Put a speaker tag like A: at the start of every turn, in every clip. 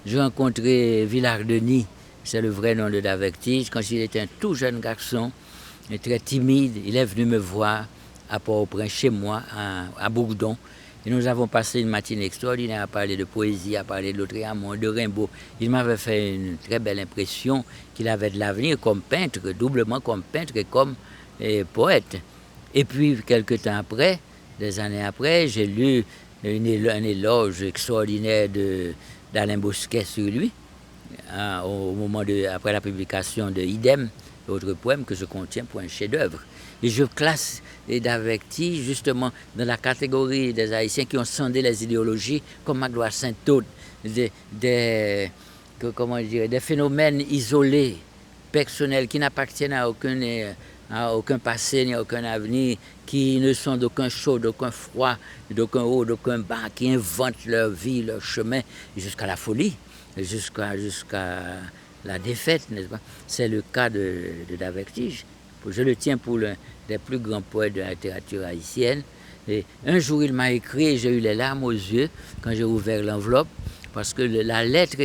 A: J'ai rencontré Villard-Denis, c'est le vrai nom de Davectige, quand il était un tout jeune garçon, et très timide. Il est venu me voir à Port-au-Prince, chez moi, à Bourdon. Et nous avons passé une matinée extraordinaire à parler de poésie, à parler de Lautréamont, de Rimbaud. Il m'avait fait une très belle impression qu'il avait de l'avenir comme peintre, doublement comme peintre et comme poète. Et puis, quelques temps après, des années après, j'ai lu un éloge extraordinaire d'Alain Bosquet sur lui, après la publication de Idem, l'autre poème que je contiens pour un chef-d'œuvre. Et je classe Davectige justement dans la catégorie des Haïtiens qui ont scindé les idéologies, comme Magloire Saint-Aude, des phénomènes isolés, personnels, qui n'appartiennent à aucun passé ni à aucun avenir, qui ne sont d'aucun chaud, d'aucun froid, d'aucun haut, d'aucun bas, qui inventent leur vie, leur chemin, jusqu'à la folie, jusqu'à la défaite, n'est-ce pas? C'est le cas de Davectige. Je le tiens pour l'un des plus grands poètes de la littérature haïtienne. Et un jour, il m'a écrit et j'ai eu les larmes aux yeux quand j'ai ouvert l'enveloppe, parce que la lettre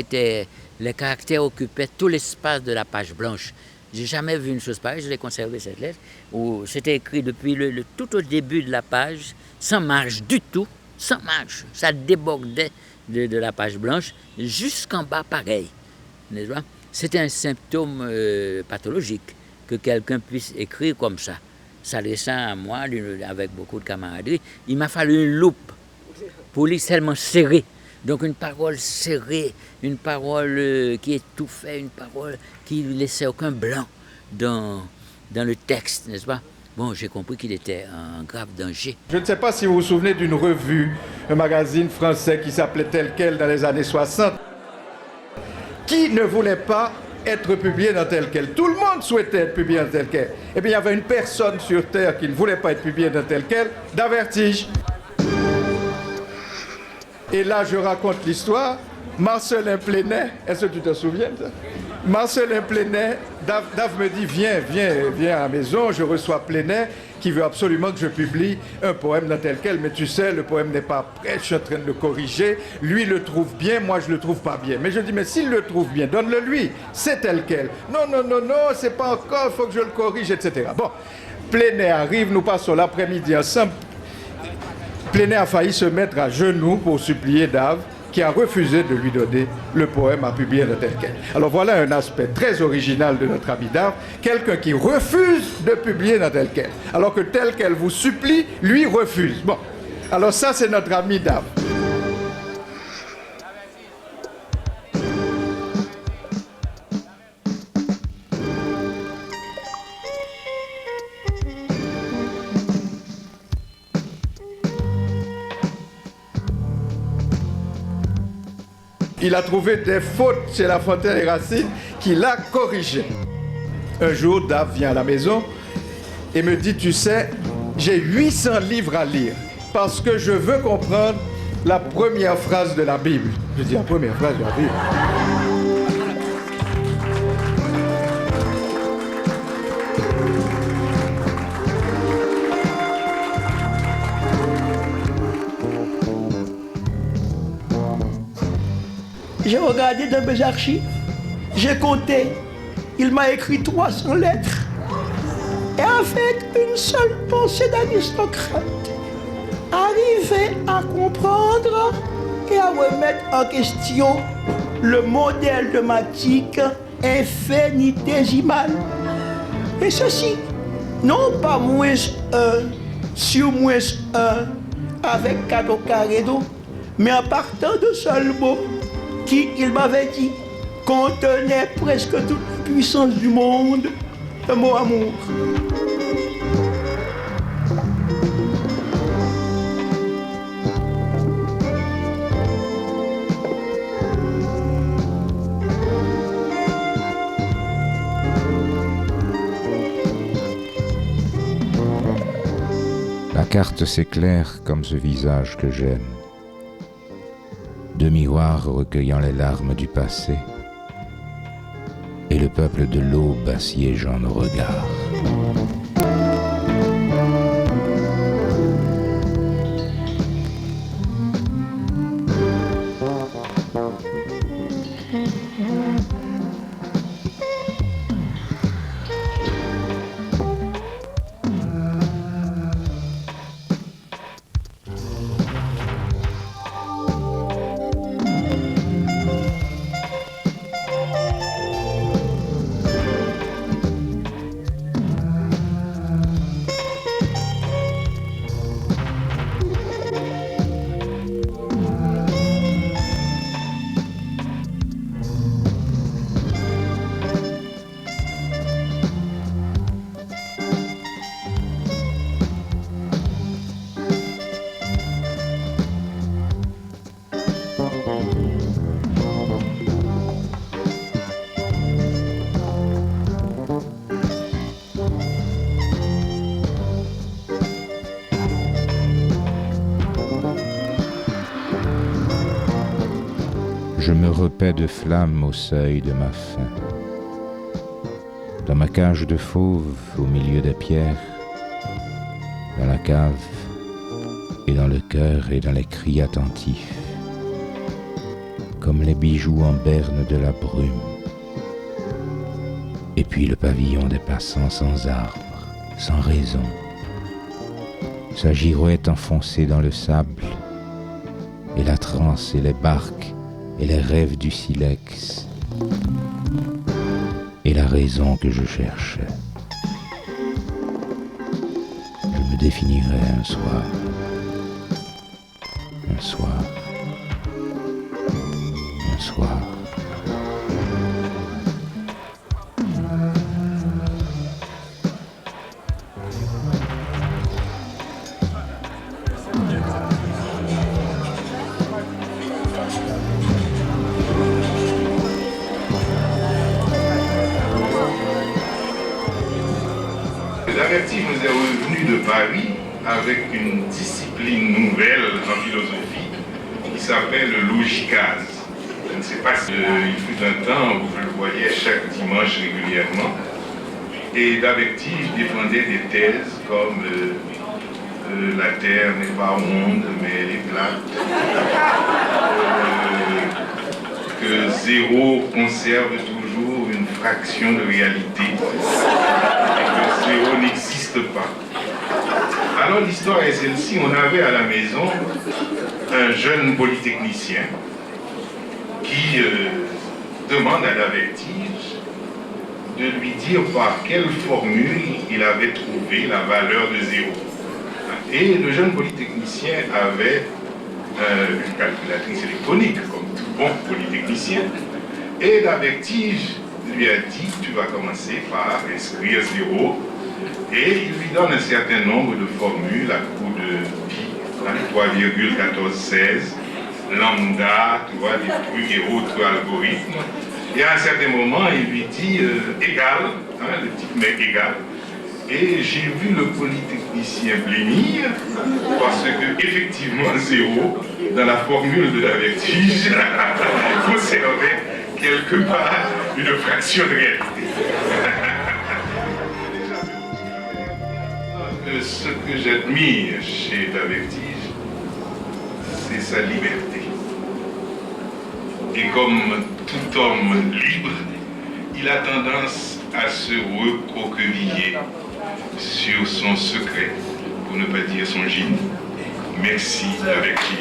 A: les caractères occupaient tout l'espace de la page blanche. J'ai jamais vu une chose pareille, je l'ai conservé cette lettre, où c'était écrit depuis tout au début de la page, sans marge du tout, sans marge. Ça débordait de la page blanche jusqu'en bas pareil. N'est-ce pas? C'était un symptôme pathologique que quelqu'un puisse écrire comme ça, s'adressant à moi avec beaucoup de camaraderie. Il m'a fallu une loupe pour lire tellement serré. Donc une parole serrée, une parole qui étouffait, une parole qui ne laissait aucun blanc dans le texte, n'est-ce pas? Bon, j'ai compris qu'il était en grave danger.
B: Je ne sais pas si vous vous souvenez d'une revue, un magazine français qui s'appelait Tel Quel dans les années 60. Qui ne voulait pas être publié dans Tel Quel? Tout le monde souhaitait être publié dans Tel Quel. Et bien, il y avait une personne sur Terre qui ne voulait pas être publiée dans Tel Quel, Davectige. Et là, je raconte l'histoire. Marcelin Plénet, est-ce que tu te souviens de ça? Marcelin Plénet, Dave me dit, viens à la maison, je reçois Plénet, qui veut absolument que je publie un poème dans Tel Quel, mais tu sais, le poème n'est pas prêt, je suis en train de le corriger, lui le trouve bien, moi je le trouve pas bien. Mais je dis, mais s'il le trouve bien, donne-le lui, c'est Tel Quel. Non, c'est pas encore, il faut que je le corrige, etc. Bon, Plénet arrive, nous passons l'après-midi ensemble. Plénet a failli se mettre à genoux pour supplier Dave, qui a refusé de lui donner le poème à publier dans Tel Quel. Alors voilà un aspect très original de notre ami Dave, quelqu'un qui refuse de publier dans Tel Quel, alors que Tel Quel vous supplie, lui refuse. Bon, alors ça c'est notre ami Dave. Il a trouvé des fautes chez La Fontaine et Racine qu'il a corrigées. Un jour, Dave vient à la maison et me dit, tu sais, j'ai 800 livres à lire parce que je veux comprendre la première phrase de la Bible. Je dis, la première phrase de la Bible.
C: J'ai regardé dans mes archives, j'ai compté, il m'a écrit 300 lettres. Et avec une seule pensée d'aristocrate, arriver à comprendre et à remettre en question le modèle de Matique infinitésimal. Et ceci, non pas moins 1 sur moins 1 avec cadeau carré d'eau, mais en partant de seul mot qui, il m'avait dit, contenait presque toute la puissance du monde, le mot amour.
D: La carte s'éclaire comme ce visage que j'aime. Deux miroirs recueillant les larmes du passé, et le peuple de l'aube assiégeant nos regards. je me repais de flammes au seuil de ma faim. Dans ma cage de fauve, au milieu des pierres, dans la cave, et dans le cœur et dans les cris attentifs, comme les bijoux en berne de la brume. Et puis le pavillon des passants sans arbre, sans raison, sa girouette enfoncée dans le sable, et la transe et les barques et les rêves du silex, et la raison que je cherchais. Je me définirai un soir, un soir, un soir.
E: Daverty nous est revenu de Paris avec une discipline nouvelle en philosophie qui s'appelle le logicase. Je ne sais pas si il fut un temps où je le voyais chaque dimanche régulièrement. Et Daverty défendait des thèses comme la Terre n'est pas ronde mais elle est plate, que zéro conserve toujours une fraction de réalité, et que zéro n'existe pas. Alors l'histoire est celle-ci, on avait à la maison un jeune polytechnicien qui demande à Daverty de lui dire par quelle formule il avait trouvé la valeur de zéro. Et le jeune polytechnicien avait une calculatrice électronique, comme tout bon polytechnicien. Et Daverty lui a dit, tu vas commencer par inscrire zéro. Et il lui donne un certain nombre de formules à coup de pi, 3,1416, lambda, tu vois, des trucs et autres algorithmes. Et à un certain moment, il lui dit égal, le type met égal. Et j'ai vu le polytechnicien blêmir parce que, effectivement, zéro, dans la formule de Daverty, conservait quelque part une fraction de réalité. Ce que j'admire chez Daverty, c'est sa liberté. Et comme tout homme libre, il a tendance à se recroqueviller sur son secret, pour ne pas dire son génie. Merci Daverty.